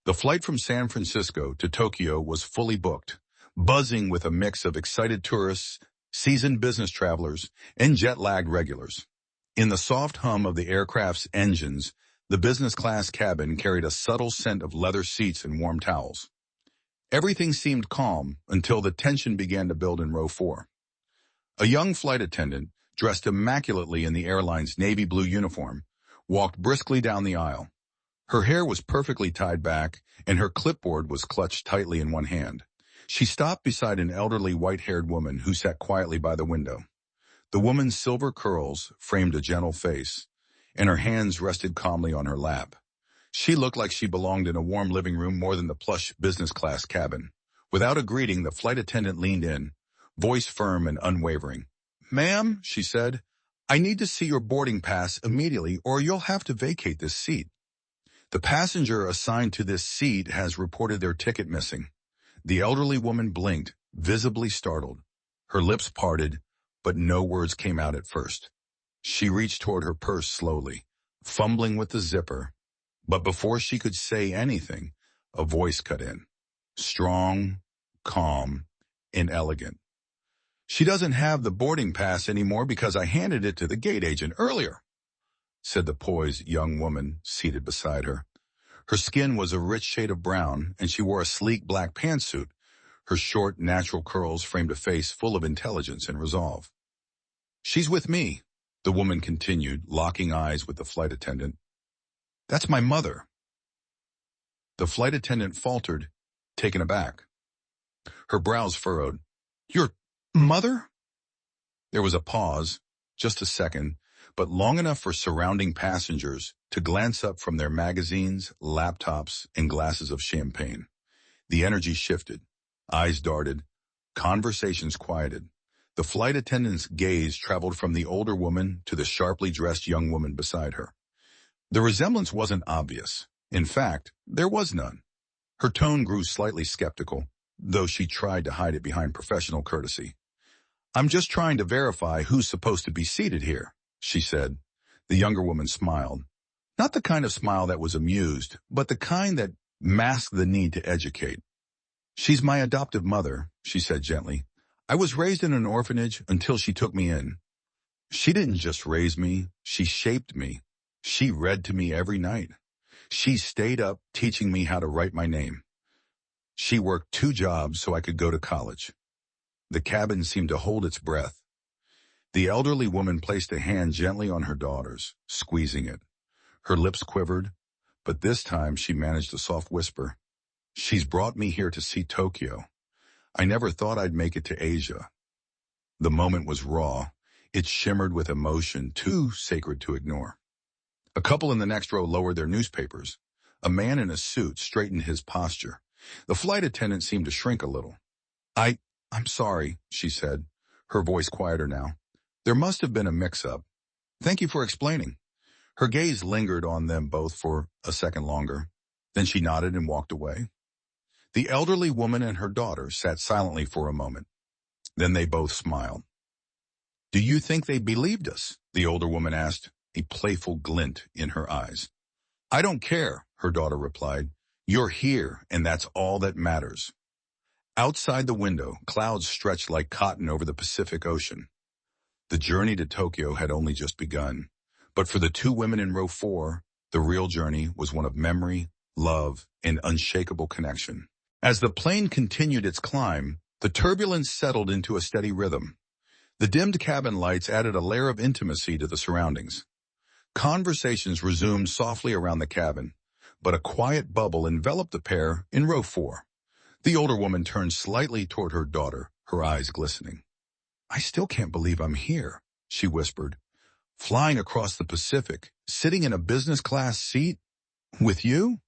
The flight from San Francisco to Tokyo was fully booked, buzzing with a mix of excited tourists, seasoned business travelers, and jet-lagged regulars. In the soft hum of the aircraft's engines, the business-class cabin carried a subtle scent of leather seats and warm towels. Everything seemed calm until the tension began to build in row 4. A young flight attendant, dressed immaculately in the airline's navy blue uniform, walked briskly down the aisle. Her hair was perfectly tied back, and her clipboard was clutched tightly in one hand. She stopped beside an elderly white-haired woman who sat quietly by the window. The woman's silver curls framed a gentle face, and her hands rested calmly on her lap. She looked like she belonged in a warm living room more than the plush business-class cabin. Without a greeting, the flight attendant leaned in, voice firm and unwavering. "Ma'am," she said, "I need to see your boarding pass immediately or you'll have to vacate this seat. The passenger assigned to this seat has reported their ticket missing." The elderly woman blinked, visibly startled. Her lips parted, but no words came out at first. She reached toward her purse slowly, fumbling with the zipper. But before she could say anything, a voice cut in. Strong, calm, and elegant. "She doesn't have the boarding pass anymore because I handed it to the gate agent earlier," said the poised young woman seated beside her. Her skin was a rich shade of brown, and she wore a sleek black pantsuit. Her short, natural curls framed a face full of intelligence and resolve. "She's with me," the woman continued, locking eyes with the flight attendant. "That's my mother." The flight attendant faltered, taken aback. Her brows furrowed. "Your mother?" There was a pause, just a second, but long enough for surrounding passengers to glance up from their magazines, laptops, and glasses of champagne. The energy shifted. Eyes darted. Conversations quieted. The flight attendant's gaze traveled from the older woman to the sharply dressed young woman beside her. The resemblance wasn't obvious. In fact, there was none. Her tone grew slightly skeptical, though she tried to hide it behind professional courtesy. "I'm just trying to verify who's supposed to be seated here," she said. The younger woman smiled. Not the kind of smile that was amused, but the kind that masked the need to educate. "She's my adoptive mother," she said gently. "I was raised in an orphanage until she took me in. She didn't just raise me, she shaped me. She read to me every night. She stayed up teaching me how to write my name. She worked 2 jobs so I could go to college." The cabin seemed to hold its breath. The elderly woman placed a hand gently on her daughter's, squeezing it. Her lips quivered, but this time she managed a soft whisper. "She's brought me here to see Tokyo. I never thought I'd make it to Asia." The moment was raw. It shimmered with emotion too sacred to ignore. A couple in the next row lowered their newspapers. A man in a suit straightened his posture. The flight attendant seemed to shrink a little. I'm sorry," she said, her voice quieter now. "There must have been a mix-up. Thank you for explaining." Her gaze lingered on them both for a second longer. Then she nodded and walked away. The elderly woman and her daughter sat silently for a moment. Then they both smiled. "Do you think they believed us?" the older woman asked, a playful glint in her eyes. "I don't care," her daughter replied. "You're here, and that's all that matters." Outside the window, clouds stretched like cotton over the Pacific Ocean. The journey to Tokyo had only just begun. But for the 2 women in row 4, the real journey was one of memory, love, and unshakable connection. As the plane continued its climb, the turbulence settled into a steady rhythm. The dimmed cabin lights added a layer of intimacy to the surroundings. Conversations resumed softly around the cabin, but a quiet bubble enveloped the pair in row 4. The older woman turned slightly toward her daughter, her eyes glistening. "I still can't believe I'm here," she whispered. "Flying across the Pacific, sitting in a business-class seat, with you?"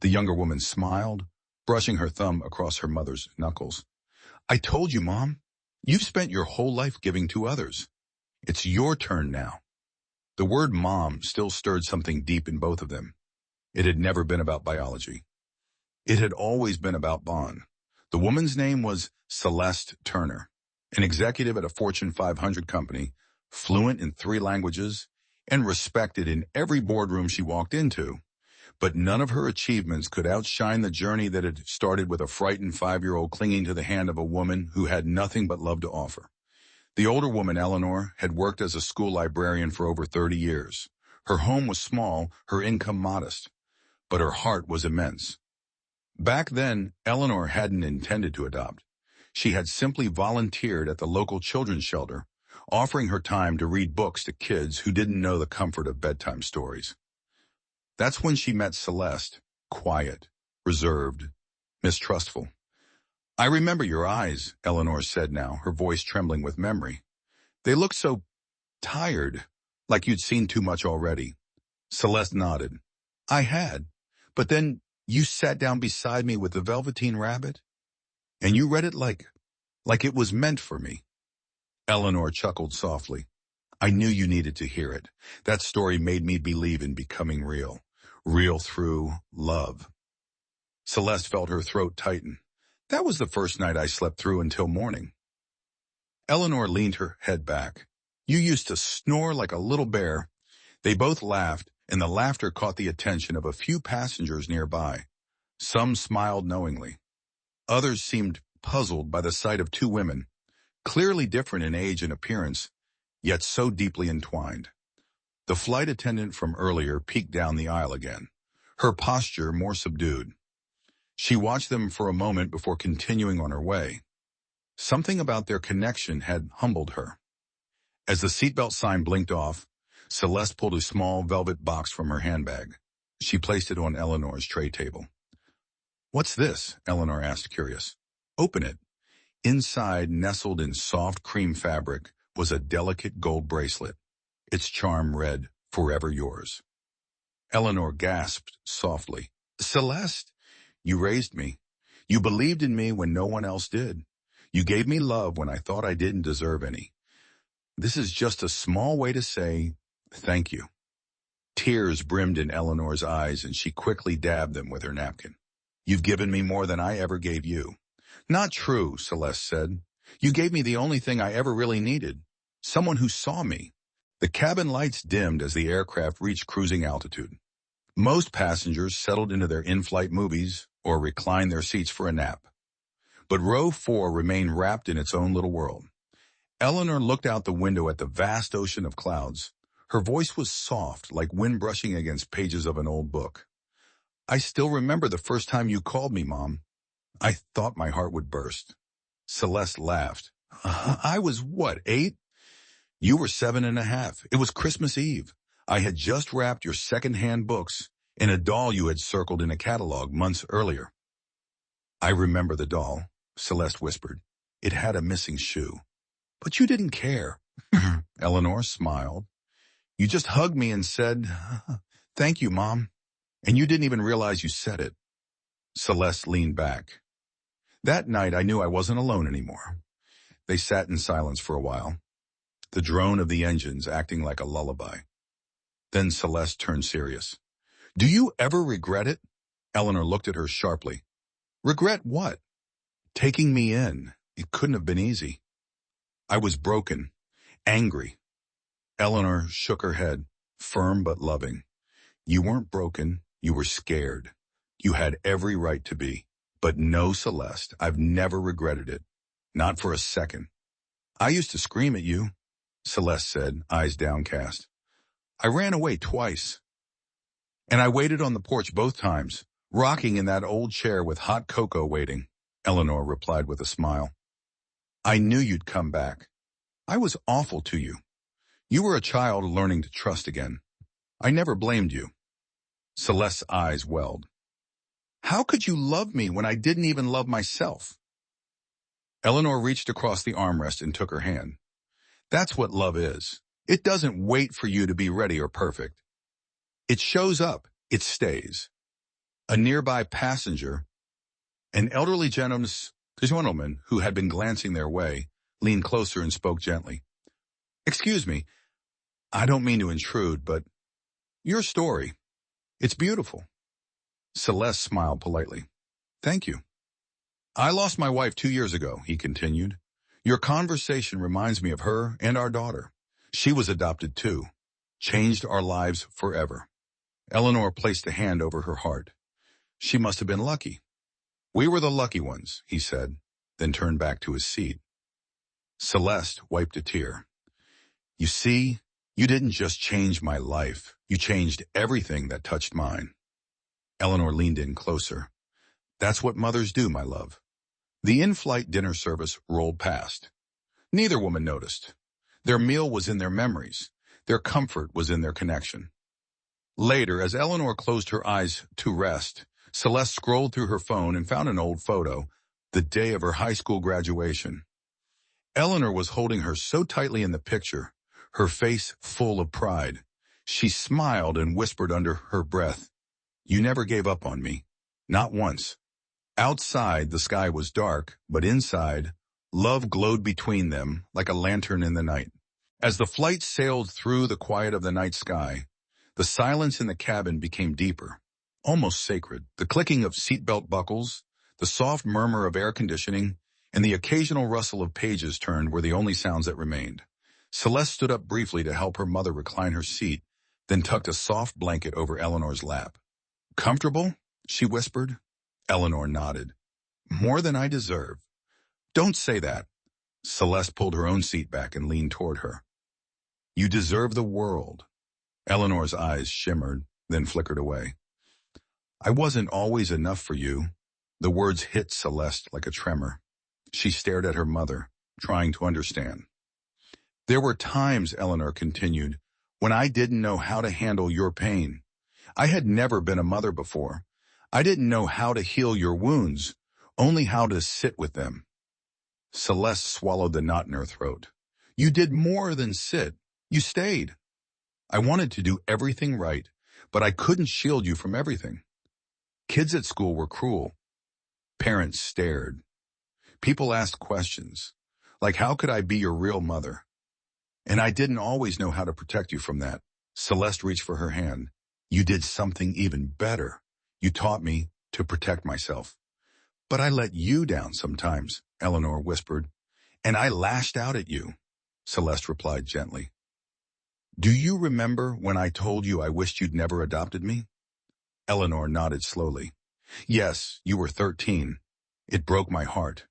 The younger woman smiled, brushing her thumb across her mother's knuckles. "I told you, Mom. You've spent your whole life giving to others. It's your turn now." The word mom still stirred something deep in both of them. It had never been about biology. It had always been about bond. The woman's name was Celeste Turner, an executive at a Fortune 500 company, fluent in 3 languages, and respected in every boardroom she walked into. But none of her achievements could outshine the journey that had started with a frightened 5-year-old clinging to the hand of a woman who had nothing but love to offer. The older woman, Eleanor, had worked as a school librarian for over 30 years. Her home was small, her income modest, but her heart was immense. Back then, Eleanor hadn't intended to adopt. She had simply volunteered at the local children's shelter, offering her time to read books to kids who didn't know the comfort of bedtime stories. That's when she met Celeste, quiet, reserved, mistrustful. "I remember your eyes," Eleanor said now, her voice trembling with memory. "They looked so tired, like you'd seen too much already." Celeste nodded. "I had, but then you sat down beside me with the Velveteen Rabbit, and you read it like it was meant for me." Eleanor chuckled softly. "I knew you needed to hear it. That story made me believe in becoming real. Real through love." Celeste felt her throat tighten. "That was the first night I slept through until morning." Eleanor leaned her head back. "You used to snore like a little bear." They both laughed, and the laughter caught the attention of a few passengers nearby. Some smiled knowingly. Others seemed puzzled by the sight of two women, clearly different in age and appearance, yet so deeply entwined. The flight attendant from earlier peeked down the aisle again, her posture more subdued. She watched them for a moment before continuing on her way. Something about their connection had humbled her. As the seatbelt sign blinked off, Celeste pulled a small velvet box from her handbag. She placed it on Eleanor's tray table. "What's this?" Eleanor asked, curious. "Open it." Inside, nestled in soft cream fabric, was a delicate gold bracelet. Its charm read, "Forever yours." Eleanor gasped softly. "Celeste, you raised me. You believed in me when no one else did. You gave me love when I thought I didn't deserve any. This is just a small way to say thank you." Tears brimmed in Eleanor's eyes, and she quickly dabbed them with her napkin. "You've given me more than I ever gave you." "Not true," Celeste said. "You gave me the only thing I ever really needed. Someone who saw me." The cabin lights dimmed as the aircraft reached cruising altitude. Most passengers settled into their in-flight movies or reclined their seats for a nap. But row 4 remained wrapped in its own little world. Eleanor looked out the window at the vast ocean of clouds. Her voice was soft, like wind brushing against pages of an old book. "I still remember the first time you called me, Mom. I thought my heart would burst." Celeste laughed. "I was what, 8? You were 7.5. It was Christmas Eve. I had just wrapped your second-hand books in a doll you had circled in a catalog months earlier." "I remember the doll," Celeste whispered. "It had a missing shoe. But you didn't care." Eleanor smiled. "You just hugged me and said, 'Thank you, Mom.' And you didn't even realize you said it." Celeste leaned back. "That night I knew I wasn't alone anymore." They sat in silence for a while, the drone of the engines acting like a lullaby. Then Celeste turned serious. "Do you ever regret it?" Eleanor looked at her sharply. "Regret what?" "Taking me in. It couldn't have been easy." "I was broken, angry." Eleanor shook her head, firm but loving. "You weren't broken. You were scared. You had every right to be. But no, Celeste, I've never regretted it. Not for a second." "I used to scream at you," Celeste said, eyes downcast. "I ran away twice. And I waited on the porch both times, rocking in that old chair with hot cocoa waiting," Eleanor replied with a smile. "I knew you'd come back. I was awful to you. You were a child learning to trust again. I never blamed you." Celeste's eyes welled. "How could you love me when I didn't even love myself?" Eleanor reached across the armrest and took her hand. "That's what love is. It doesn't wait for you to be ready or perfect. It shows up. It stays." A nearby passenger, an elderly gentleman who had been glancing their way, leaned closer and spoke gently. "Excuse me, I don't mean to intrude, but your story, it's beautiful." Celeste smiled politely. "Thank you." "I lost my wife 2 years ago," he continued. "Your conversation reminds me of her and our daughter. She was adopted too. Changed our lives forever." Eleanor placed a hand over her heart. She must have been lucky. We were the lucky ones, he said, then turned back to his seat. Celeste wiped a tear. You see, you didn't just change my life. You changed everything that touched mine. Eleanor leaned in closer. That's what mothers do, my love. The in-flight dinner service rolled past. Neither woman noticed. Their meal was in their memories. Their comfort was in their connection. Later, as Eleanor closed her eyes to rest, Celeste scrolled through her phone and found an old photo, the day of her high school graduation. Eleanor was holding her so tightly in the picture, her face full of pride. She smiled and whispered under her breath, "You never gave up on me. Not once." Outside, the sky was dark, but inside, love glowed between them like a lantern in the night. As the flight sailed through the quiet of the night sky, the silence in the cabin became deeper, almost sacred. The clicking of seatbelt buckles, the soft murmur of air conditioning, and the occasional rustle of pages turned were the only sounds that remained. Celeste stood up briefly to help her mother recline her seat, then tucked a soft blanket over Eleanor's lap. "Comfortable?" she whispered. Eleanor nodded. "More than I deserve." "Don't say that." Celeste pulled her own seat back and leaned toward her. "You deserve the world." Eleanor's eyes shimmered, then flickered away. "I wasn't always enough for you." The words hit Celeste like a tremor. She stared at her mother, trying to understand. "There were times," Eleanor continued, "when I didn't know how to handle your pain. I had never been a mother before. I didn't know how to heal your wounds, only how to sit with them." Celeste swallowed the knot in her throat. "You did more than sit. You stayed. I wanted to do everything right, but I couldn't shield you from everything. Kids at school were cruel. Parents stared. People asked questions, like how could I be your real mother? And I didn't always know how to protect you from that." Celeste reached for her hand. "You did something even better. You taught me to protect myself." "But I let you down sometimes," Eleanor whispered. "And I lashed out at you," Celeste replied gently. "Do you remember when I told you I wished you'd never adopted me?" Eleanor nodded slowly. "Yes, you were 13. It broke my heart.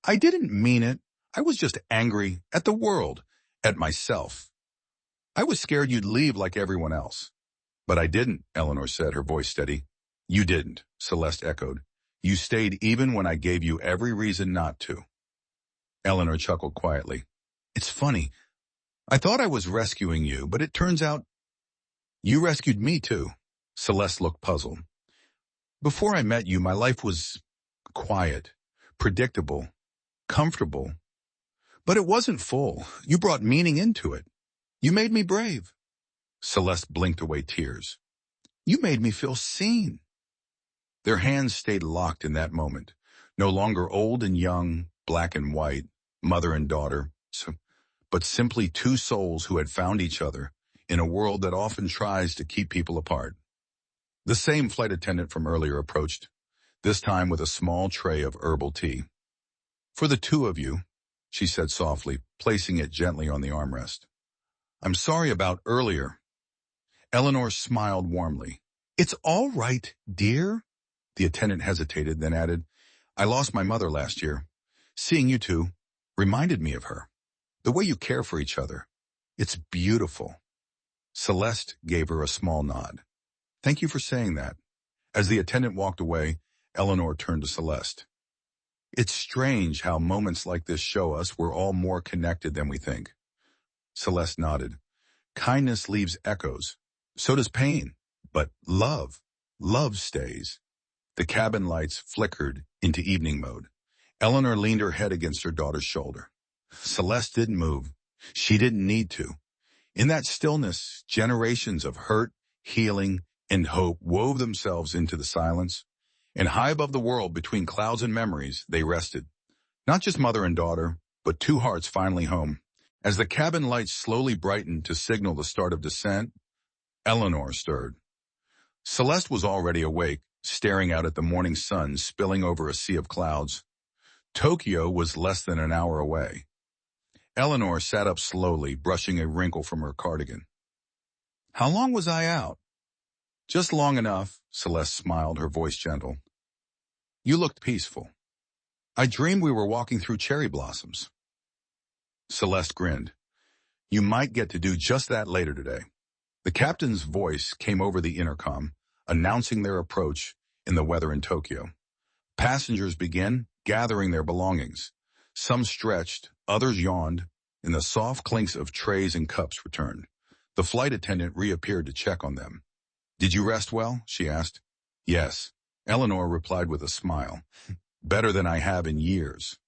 I didn't mean it. I was just angry at the world, at myself. I was scared you'd leave like everyone else." "But I didn't," Eleanor said, her voice steady. "You didn't," Celeste echoed. "You stayed even when I gave you every reason not to." Eleanor chuckled quietly. "It's funny. I thought I was rescuing you, but it turns out you rescued me too." Celeste looked puzzled. "Before I met you, my life was quiet, predictable, comfortable. But it wasn't full. You brought meaning into it. You made me brave." Celeste blinked away tears. "You made me feel seen." Their hands stayed locked in that moment, no longer old and young, black and white, mother and daughter, but simply two souls who had found each other in a world that often tries to keep people apart. The same flight attendant from earlier approached, this time with a small tray of herbal tea. "For the two of you," she said softly, placing it gently on the armrest. "I'm sorry about earlier." Eleanor smiled warmly. "It's all right, dear." The attendant hesitated, then added, "I lost my mother last year. Seeing you two reminded me of her. The way you care for each other. It's beautiful." Celeste gave her a small nod. "Thank you for saying that." As the attendant walked away, Eleanor turned to Celeste. "It's strange how moments like this show us we're all more connected than we think." Celeste nodded. "Kindness leaves echoes. So does pain. But love stays." The cabin lights flickered into evening mode. Eleanor leaned her head against her daughter's shoulder. Celeste didn't move. She didn't need to. In that stillness, generations of hurt, healing, and hope wove themselves into the silence. And high above the world, between clouds and memories, they rested. Not just mother and daughter, but two hearts finally home. As the cabin lights slowly brightened to signal the start of descent, Eleanor stirred. Celeste was already awake, staring out at the morning sun spilling over a sea of clouds. Tokyo was less than an hour away. Eleanor sat up slowly, brushing a wrinkle from her cardigan. "How long was I out?" Just long enough, Celeste smiled, her voice gentle. You looked peaceful. I dreamed we were walking through cherry blossoms. Celeste grinned. You might get to do just that later today. The captain's voice came over the intercom, announcing their approach in the weather in Tokyo. Passengers began gathering their belongings. Some stretched, others yawned, and the soft clinks of trays and cups returned. The flight attendant reappeared to check on them. Did you rest well? She asked. Yes, Eleanor replied with a smile. Better than I have in years.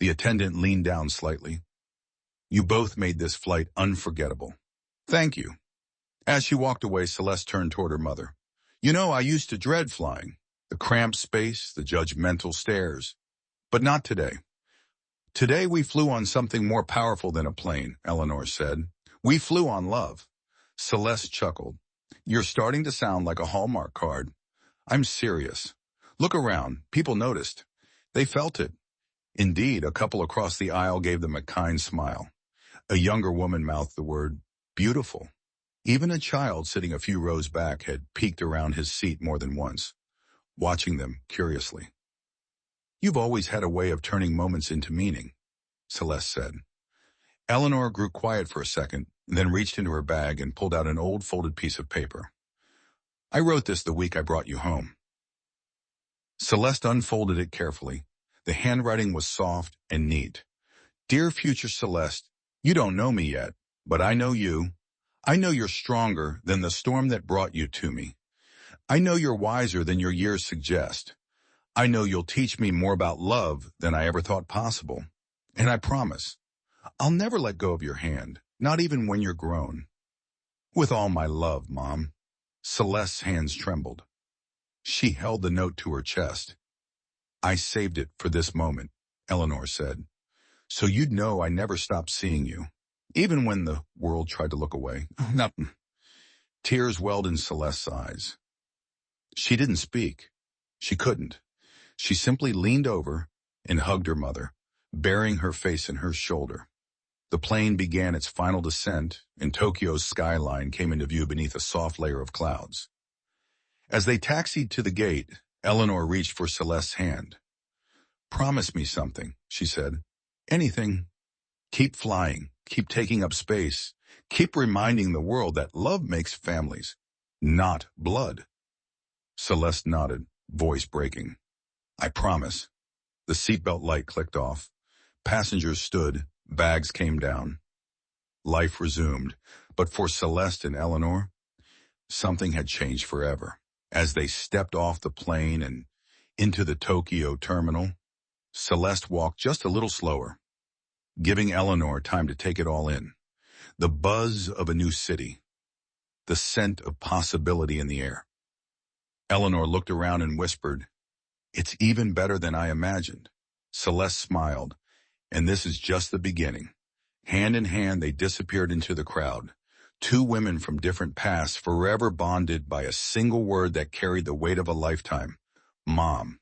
The attendant leaned down slightly. You both made this flight unforgettable. Thank you. As she walked away, Celeste turned toward her mother. You know, I used to dread flying. The cramped space, the judgmental stares. But not today. Today we flew on something more powerful than a plane, Eleanor said. We flew on love. Celeste chuckled. You're starting to sound like a Hallmark card. I'm serious. Look around. People noticed. They felt it. Indeed, a couple across the aisle gave them a kind smile. A younger woman mouthed the word, beautiful. Even a child sitting a few rows back had peeked around his seat more than once, watching them curiously. You've always had a way of turning moments into meaning, Celeste said. Eleanor grew quiet for a second, then reached into her bag and pulled out an old folded piece of paper. I wrote this the week I brought you home. Celeste unfolded it carefully. The handwriting was soft and neat. Dear future Celeste, you don't know me yet, but I know you. I know you're stronger than the storm that brought you to me. I know you're wiser than your years suggest. I know you'll teach me more about love than I ever thought possible. And I promise, I'll never let go of your hand, not even when you're grown. With all my love, Mom. Celeste's hands trembled. She held the note to her chest. I saved it for this moment, Eleanor said. So you'd know I never stopped seeing you, even when the world tried to look away. Nothing. Tears welled in Celeste's eyes. She didn't speak. She couldn't. She simply leaned over and hugged her mother, burying her face in her shoulder. The plane began its final descent, and Tokyo's skyline came into view beneath a soft layer of clouds. As they taxied to the gate, Eleanor reached for Celeste's hand. Promise me something, she said. Anything. Keep flying. Keep taking up space. Keep reminding the world that love makes families, not blood. Celeste nodded, voice breaking. I promise. The seatbelt light clicked off. Passengers stood. Bags came down. Life resumed. But for Celeste and Eleanor, something had changed forever. As they stepped off the plane and into the Tokyo terminal, Celeste walked just a little slower, giving Eleanor time to take it all in. The buzz of a new city, the scent of possibility in the air. Eleanor looked around and whispered, It's even better than I imagined. Celeste smiled, and this is just the beginning. Hand in hand, they disappeared into the crowd. Two women from different pasts, forever bonded by a single word that carried the weight of a lifetime. Mom.